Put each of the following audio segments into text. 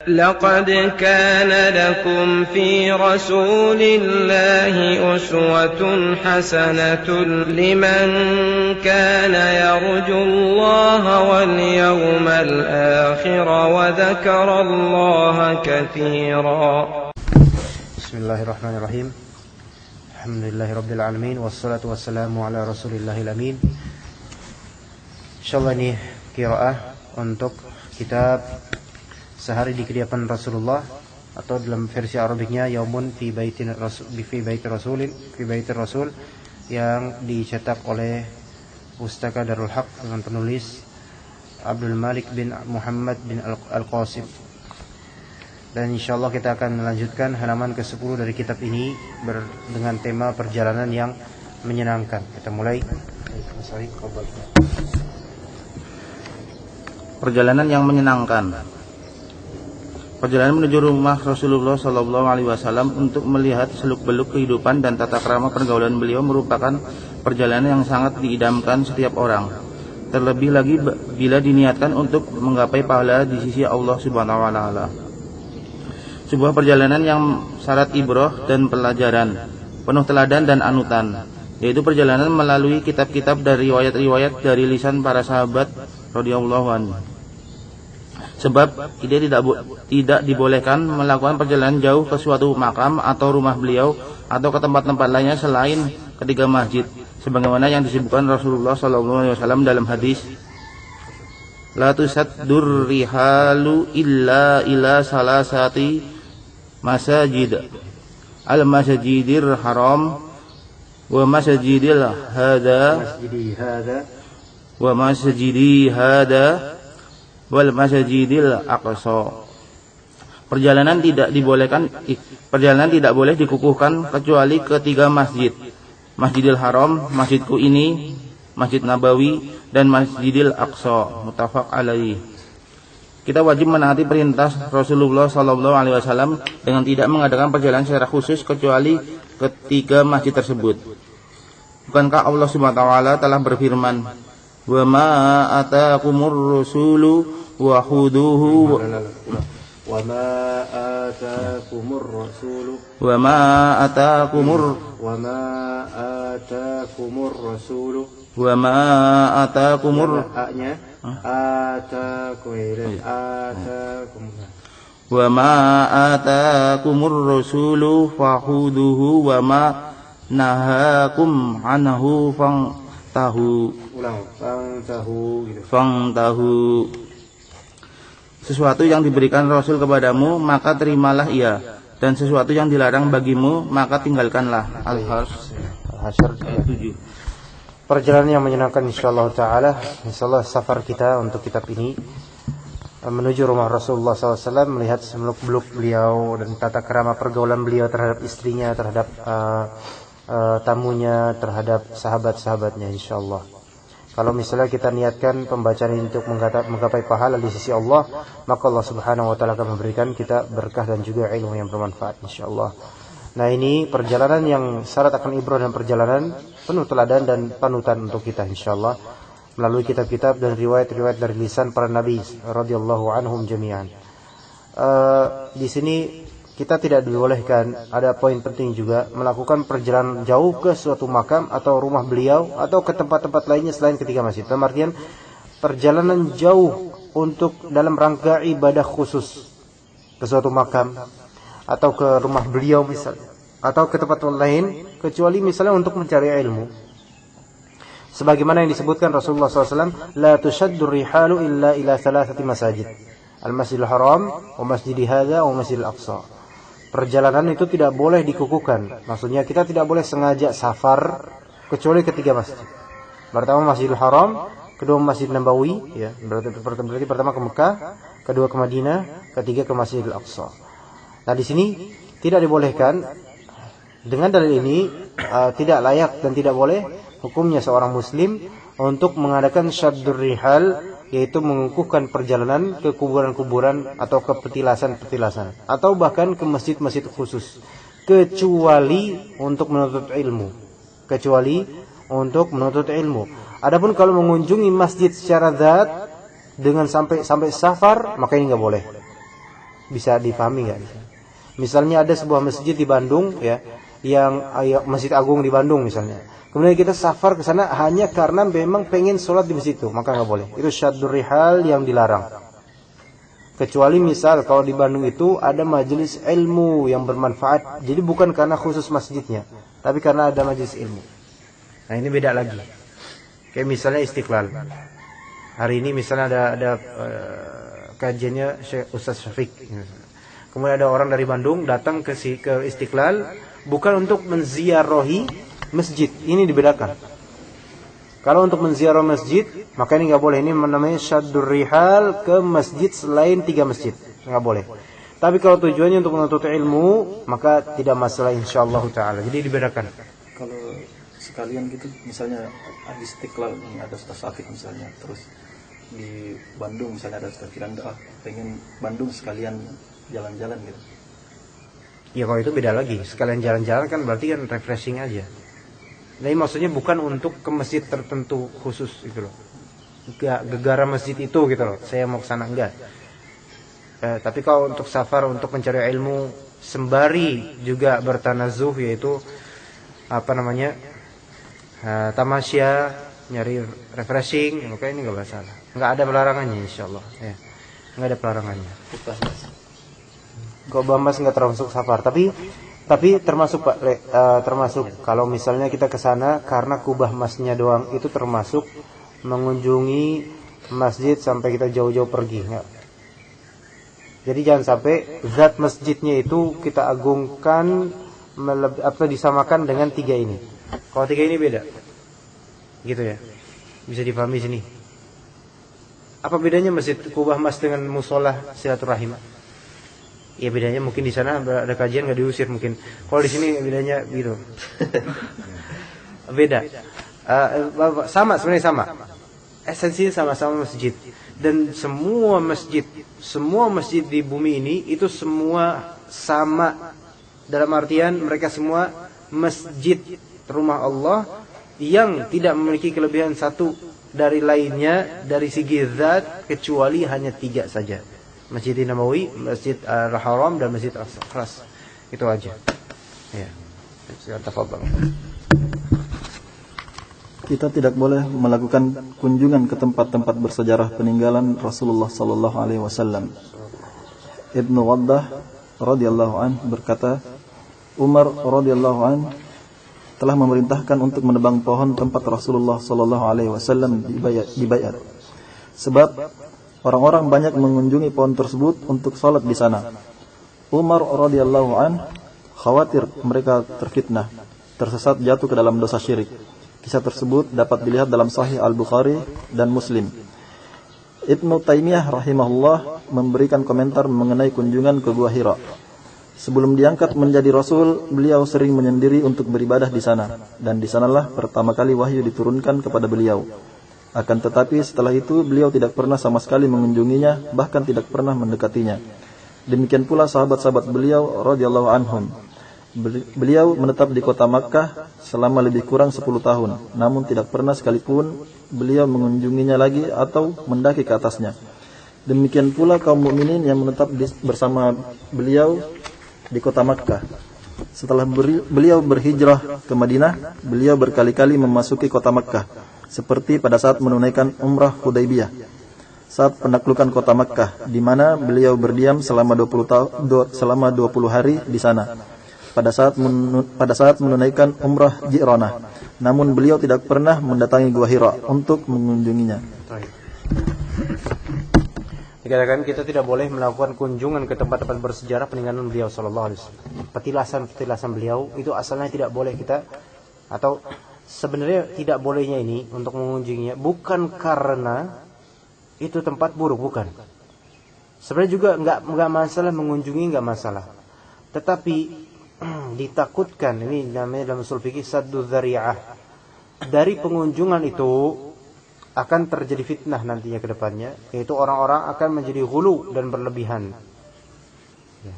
لقد كان لكم في رسول الله أسوة حسنة لمن كان يرجو الله واليوم الآخر وذكر الله كثيرا. بسم الله الرحمن الرحيم. الحمد لله رب العالمين والصلاة والسلام على رسول الله الأمين. Insyaallah ini qiraah untuk kitab Sehari di Kediaman Rasulullah, atau dalam versi Arabiknya Yaumun fi Baiti Rasul, yang dicetak oleh Pustaka Darul Haq dengan penulis Abdul Malik bin Muhammad bin Al-Qasim. Dan insyaallah kita akan melanjutkan halaman ke-10 dari kitab ini dengan tema perjalanan yang menyenangkan. Kita mulai. Perjalanan yang menyenangkan. Perjalanan menuju rumah Rasulullah SAW untuk melihat seluk-beluk kehidupan dan tata krama pergaulan beliau merupakan perjalanan yang sangat diidamkan setiap orang. Terlebih lagi bila diniatkan untuk menggapai pahala di sisi Allah Subhanahu wa taala. Sebuah perjalanan yang syarat ibrah dan pelajaran, penuh teladan dan anutan, yaitu perjalanan melalui kitab-kitab dan riwayat-riwayat dari lisan para sahabat radhiyallahu anhu. Sebab tidak dibolehkan melakukan perjalanan jauh ke suatu makam atau rumah beliau atau ke tempat-tempat lainnya selain ketiga masjid, sebagaimana yang disebutkan Rasulullah SAW dalam hadis, la tusaddur rihalu illa ila salasati masajid, al masjidir haram wa masjidil hada wal masjidil aqsa. Perjalanan tidak boleh dikukuhkan kecuali ketiga masjid, Masjidil Haram, masjidku ini, Masjid Nabawi, dan Masjidil Aqsa. Muttafaq alaih. Kita wajib menaati perintah Rasulullah SAW dengan tidak mengadakan perjalanan secara khusus kecuali ketiga masjid tersebut. Bukankah Allah Subhanahu wa taala telah berfirman, wa ma ataakumur rasulu wa khuduhu wa ma ataakumur rasulu fa khuduhu wa ma nahakum anhu fangtahu. Sesuatu yang diberikan Rasul kepadamu maka terimalah ia, dan sesuatu yang dilarang bagimu maka tinggalkanlah. Al-Hasyr 7. Perjalanan yang menyenangkan insyaallah taala. Insyaallah safar kita untuk kitab ini menuju rumah Rasulullah SAW, melihat seluk-beluk beliau dan tata krama pergaulan beliau terhadap istrinya, terhadap tamunya, terhadap sahabat-sahabatnya insyaallah. Kalau misalnya kita niatkan pembacaan ini untuk menggapai pahala di sisi Allah, maka Allah Subhanahu wa taala akan memberikan kita berkah dan juga ilmu yang bermanfaat insyaallah. Nah, ini perjalanan yang syarat akan ibrah dan perjalanan penuh teladan dan panutan untuk kita insyaallah, melalui kitab-kitab dan riwayat-riwayat dari lisan para nabi radhiyallahu anhum jami'an. Di sini kita tidak dibolehkan, ada poin penting juga, melakukan perjalanan jauh ke suatu makam atau rumah beliau atau ke tempat-tempat lainnya selain ketiga masjid. Dalam artian perjalanan jauh untuk dalam rangka ibadah khusus ke suatu makam atau ke rumah beliau misalnya, atau ke tempat lain kecuali misalnya untuk mencari ilmu. Sebagaimana yang disebutkan Rasulullah SAW, la tushaddur rihalu illa ila thalathati masajid, al-masjidil haram wa masjidi hadha wa masjidil aqsa. Perjalanan itu tidak boleh dikukuhkan. Maksudnya kita tidak boleh sengaja safar kecuali ketiga masjid. Pertama Masjidil Haram, kedua Masjid Nabawi, ya. Berarti pertama ke Mekah, kedua ke Madinah, ketiga ke Masjidil Aqsa. Nah, di sini tidak dibolehkan. Dengan dalil ini tidak layak dan tidak boleh hukumnya seorang muslim untuk mengadakan syaddur rihal, yaitu mengukuhkan perjalanan ke kuburan-kuburan atau ke petilasan-petilasan, atau bahkan ke masjid-masjid khusus, kecuali untuk menuntut ilmu. Adapun kalau mengunjungi masjid secara zat dengan sampai safar, maka ini enggak boleh. Bisa dipahami nggak? Misalnya ada sebuah masjid di Bandung ya, yang Masjid Agung di Bandung misalnya. Kemudian kita safar ke sana hanya karena memang pengen sholat di masjid itu, maka nggak boleh. Itu syaddur rihal yang dilarang. Kecuali misal kalau di Bandung itu ada majelis ilmu yang bermanfaat, jadi bukan karena khusus masjidnya, tapi karena ada majelis ilmu. Nah ini beda lagi. Kayak misalnya Istiqlal. Hari ini misalnya ada kajiannya Syekh Ustaz Syafiq. Kemudian ada orang dari Bandung datang ke Istiqlal bukan untuk menziarahi masjid. Ini dibedakan. Kalau untuk menziarah masjid, maka ini nggak boleh. Ini namanya syaddur rihal ke masjid selain 3 masjid, nggak boleh. Tapi kalau tujuannya untuk menuntut ilmu, maka tidak masalah insyaallah taala. Jadi dibedakan. Kalau sekalian gitu, misalnya di Istiqlal ini ada Ustaz Syafiq misalnya, terus di Bandung misalnya ada Ustaz Firanda, pengen Bandung sekalian jalan-jalan gitu. Ya kalau itu beda lagi. Sekalian jalan-jalan kan berarti kan refreshing aja. Nah, ini maksudnya bukan untuk ke masjid tertentu khusus gitu loh. Gegara masjid itu gitu loh. Saya mau ke sana enggak. Tapi kalau untuk safar untuk mencari ilmu sembari juga bertanazuh, yaitu tamasya, nyari refreshing, maka ini enggak masalah. Enggak ada pelarangannya insyaallah ya. Enggak ada pelarangannya. Kok Bambas enggak termasuk safar, tapi termasuk Pak, termasuk kalau misalnya kita ke sana karena kubah masnya doang, itu termasuk mengunjungi masjid sampai kita jauh-jauh pergi, enggak. Jadi jangan sampai zat masjidnya itu kita agungkan disamakan dengan 3 ini. Kalau 3 ini beda. Gitu ya. Bisa dipahami sini. Apa bedanya masjid kubah mas dengan musola silaturahim? Ya bedanya mungkin di sana ada kajian nggak diusir mungkin. Kalau di sini bedanya gitu. Beda. Sama sebenarnya sama. Esensinya sama-sama masjid. Dan semua masjid di bumi ini itu semua sama. Dalam artian mereka semua masjid rumah Allah yang tidak memiliki kelebihan satu dari lainnya dari segi zat kecuali hanya 3 saja. Masjid Nabawi, Masjid Al-Haram dan Masjid Al-Aqsa. Itu aja. Ya. Silakan tafadhal. Kita tidak boleh melakukan kunjungan ke tempat-tempat bersejarah peninggalan Rasulullah sallallahu alaihi wasallam. Ibnu Waddah radhiyallahu an berkata, Umar radhiyallahu an telah memerintahkan untuk menebang pohon tempat Rasulullah sallallahu alaihi wasallam dibayat. Sebab orang-orang banyak mengunjungi pohon tersebut untuk salat di sana. Umar radhiyallahu an khawatir mereka terfitnah, tersesat jatuh ke dalam dosa syirik. Kisah tersebut dapat dilihat dalam Sahih Al-Bukhari dan Muslim. Ibnu Taimiyah rahimahullah memberikan komentar mengenai kunjungan ke Gua Hira. Sebelum diangkat menjadi Rasul, beliau sering menyendiri untuk beribadah di sana, dan di sanalah pertama kali wahyu diturunkan kepada beliau. Akan tetapi setelah itu beliau tidak pernah sama sekali mengunjunginya, bahkan tidak pernah mendekatinya. Demikian pula sahabat-sahabat beliau radhiyallahu anhum. Beliau menetap di kota Makkah selama lebih kurang 10 tahun, namun tidak pernah sekalipun beliau mengunjunginya lagi atau mendaki ke atasnya. Demikian pula kaum mukminin yang menetap bersama beliau di kota Makkah. Setelah beliau berhijrah ke Madinah, beliau berkali-kali memasuki kota Makkah, seperti pada saat menunaikan umrah Hudaybiyah, saat penaklukan kota Makkah, di mana beliau berdiam selama 20 hari di sana. Pada saat menunaikan umrah Ji'ranah, namun beliau tidak pernah mendatangi Gua Hira untuk mengunjunginya. Dikatakan kita tidak boleh melakukan kunjungan ke tempat-tempat bersejarah peninggalan beliau sallallahu alaihi wasallam. Petilasan beliau itu asalnya tidak boleh kita, atau sebenarnya tidak bolehnya ini untuk mengunjunginya bukan karena itu tempat buruk, bukan. Sebenarnya juga enggak masalah mengunjungi, enggak masalah. Tetapi ditakutkan, ini namanya dalam usul fikih saddu dzari'ah, dari pengunjungan itu akan terjadi fitnah nantinya ke depannya, yaitu orang-orang akan menjadi ghulu dan berlebihan ya.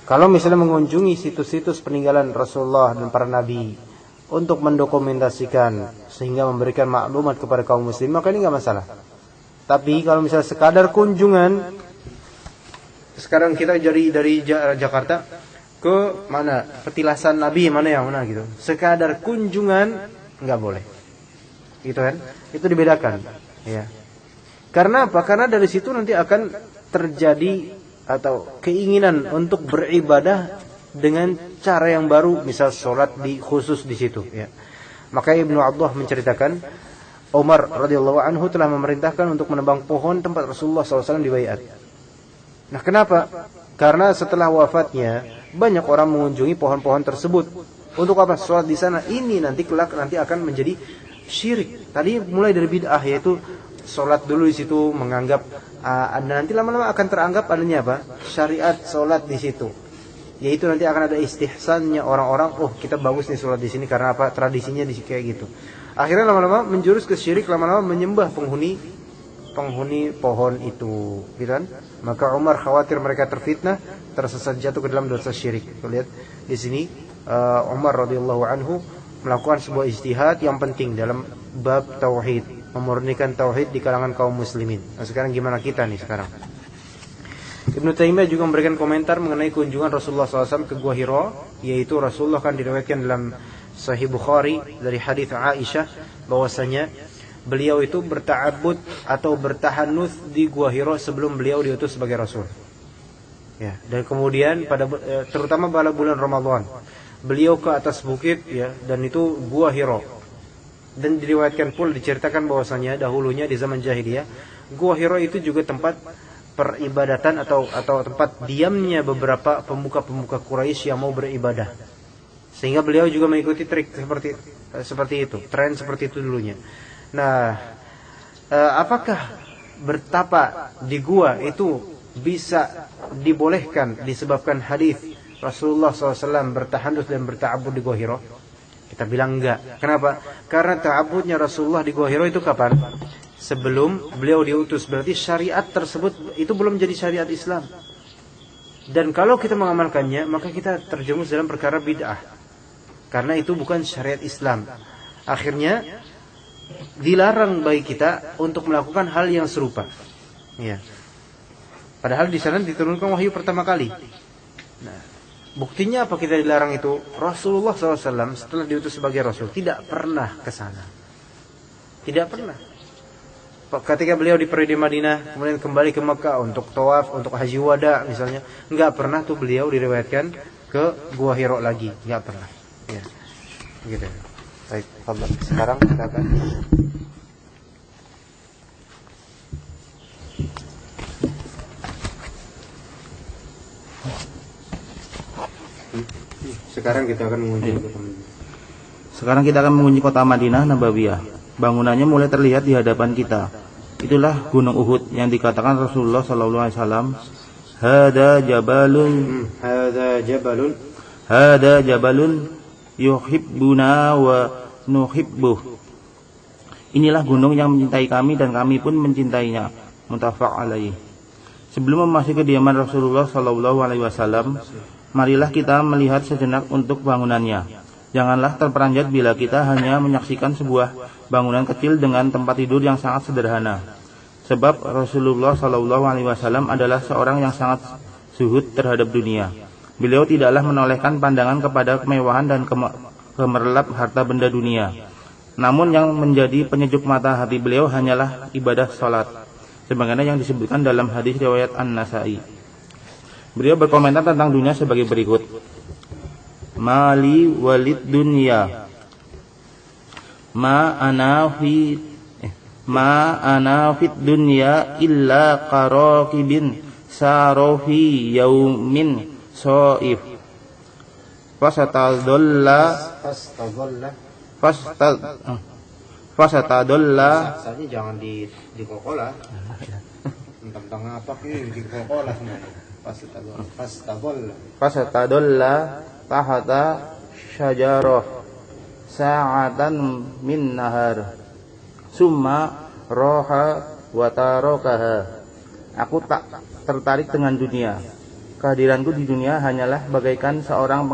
Kalau misalnya mengunjungi situs-situs peninggalan Rasulullah dan para nabi untuk mendokumentasikan sehingga memberikan maklumat kepada kaum muslim, maka ini enggak masalah. Tapi kalau misalnya sekadar kunjungan sekarang kita dari Jakarta ke mana, petilasan Nabi mana yang mana gitu, sekadar kunjungan nggak boleh, gitu kan? Itu dibedakan, ya. Karena apa? Karena dari situ nanti akan terjadi atau keinginan untuk beribadah dengan cara yang baru, misal sholat khusus di situ, ya. Maka Ibnu Abdullah menceritakan, Umar radhiyallahu anhu telah memerintahkan untuk menebang pohon tempat Rasulullah SAW dibaiat. Nah, kenapa? Karena setelah wafatnya banyak orang mengunjungi pohon-pohon tersebut. Untuk apa? Sholat di sana. Ini nanti kelak akan menjadi syirik. Tadi mulai dari bid'ah, yaitu sholat dulu di situ menganggap nanti lama-lama akan teranggap adanya apa? Syariat sholat di situ. Yaitu nanti akan ada istihsannya orang-orang, oh kita bagus nih sholat di sini karena apa? Tradisinya di kayak gitu. Akhirnya lama-lama menjurus ke syirik, lama-lama menyembah penghuni pohon itu, gitu kan? Maka Umar khawatir mereka terfitnah, tersesat, jatuh ke dalam dosa syirik. Kita lihat di sini Umar radhiyallahu anhu melakukan sebuah ijtihad yang penting dalam bab tauhid, memurnikan tauhid di kalangan kaum muslimin. Nah, sekarang gimana kita nih sekarang? Ibnu Taimiyah juga memberikan komentar mengenai kunjungan Rasulullah SAW ke Gua Hira, yaitu Rasulullah kan diriwayatkan dalam Sahih Bukhari dari hadis Aisyah bahwasanya beliau itu berta'abbud atau bertahannuts di Gua Hira sebelum beliau diutus sebagai rasul. Ya, dan kemudian terutama pada bulan Ramadan, beliau ke atas bukit, ya, dan itu Gua Hira. Dan diriwayatkan pula, diceritakan bahwasanya dahulunya di zaman jahiliyah, Gua Hira itu juga tempat peribadatan atau tempat diamnya beberapa pemuka-pemuka Quraisy yang mau beribadah. Sehingga beliau juga mengikuti trik seperti itu, tren seperti itu dulunya. Nah, apakah bertapa di gua itu bisa dibolehkan disebabkan hadis Rasulullah SAW bertahandus dan berta'abbud di Gua Hira? Kita bilang enggak. Kenapa? Karena ta'abbudnya Rasulullah di Gua Hira itu kapan? Sebelum beliau diutus. Berarti syariat tersebut itu belum jadi syariat Islam. Dan kalau kita mengamalkannya, maka kita terjerumus dalam perkara bid'ah. Karena itu bukan syariat Islam. Akhirnya dilarang bagi kita untuk melakukan hal yang serupa. Ya. Padahal di sana diturunkan wahyu pertama kali. Nah, buktinya apa kita dilarang itu? Rasulullah SAW setelah diutus sebagai Rasul tidak pernah ke sana. Tidak pernah. Ketika beliau diperi di Madinah, kemudian kembali ke Mekah untuk tawaf, untuk haji wada misalnya, enggak pernah tuh beliau diriwayatkan ke Gua Hira lagi, enggak pernah. Ya. Gitu. Baik, fadhal. Sekarang kita akan mengunjungi kota Madinah Nabawiyah. Bangunannya mulai terlihat di hadapan kita. Itulah Gunung Uhud yang dikatakan Rasulullah sallallahu alaihi wasallam, hada jabalun yuhibbuna wa nuhibbuh. Inilah gunung yang mencintai kami dan kami pun mencintainya. Muttafaq alaih. Sebelum memasuki kediaman Rasulullah sallallahu alaihi wasallam, marilah kita melihat sejenak untuk bangunannya. Janganlah terperanjat bila kita hanya menyaksikan sebuah bangunan kecil dengan tempat tidur yang sangat sederhana. Sebab Rasulullah sallallahu alaihi wasallam adalah seorang yang sangat zuhud terhadap dunia. Beliau tidaklah menolehkan pandangan kepada kemewahan dan gemerlap harta benda dunia. Namun yang menjadi penyejuk mata hati beliau hanyalah ibadah salat, sebagaimana yang disebutkan dalam hadis riwayat An-Nasa'i. Beliau berkomentar tentang dunia sebagai berikut. Mali walid dunya ma ana fit dunya illa qarakibin sarofi yaumin soif fasatadalla Rasanya jangan di kokola. Tentang apa sih di kokola sebenarnya? Fasatadalla tahta syajarah sa'atan min nahar summa roha wa tarakaha. Aku tak tertarik dengan dunia. Kehadiranku di dunia hanyalah bagaikan seorang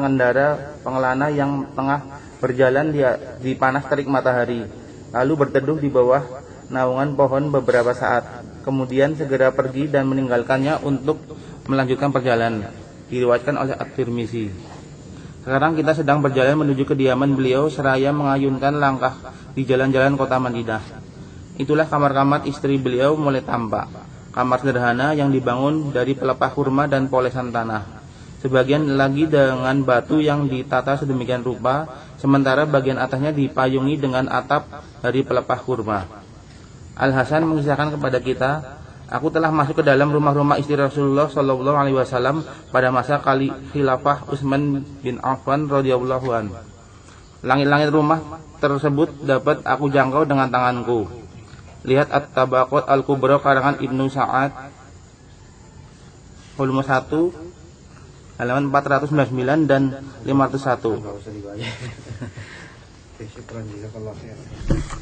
pengelana yang tengah berjalan di panas terik matahari, lalu berteduh di bawah naungan pohon beberapa saat, kemudian segera pergi dan meninggalkannya untuk melanjutkan perjalanan. Diriwayatkan oleh At-Tirmizi. Sekarang kita sedang berjalan menuju kediaman beliau seraya mengayunkan langkah di jalan-jalan kota Madinah. Itulah kamar-kamar istri beliau mulai tampak. Kamar sederhana yang dibangun dari pelepah kurma dan polesan tanah. Sebagian lagi dengan batu yang ditata sedemikian rupa, sementara bagian atasnya dipayungi dengan atap dari pelepah kurma. Al-Hasan mengisahkan kepada kita, aku telah masuk ke dalam rumah-rumah istri Rasulullah SAW pada masa khilafah Utsman bin Affan radhiyallahu anhu. Langit-langit rumah tersebut dapat aku jangkau dengan tanganku. Lihat At-Tabaqat Al-Kubra karangan Ibnu Sa'ad, volume 1, halaman 499 dan 501.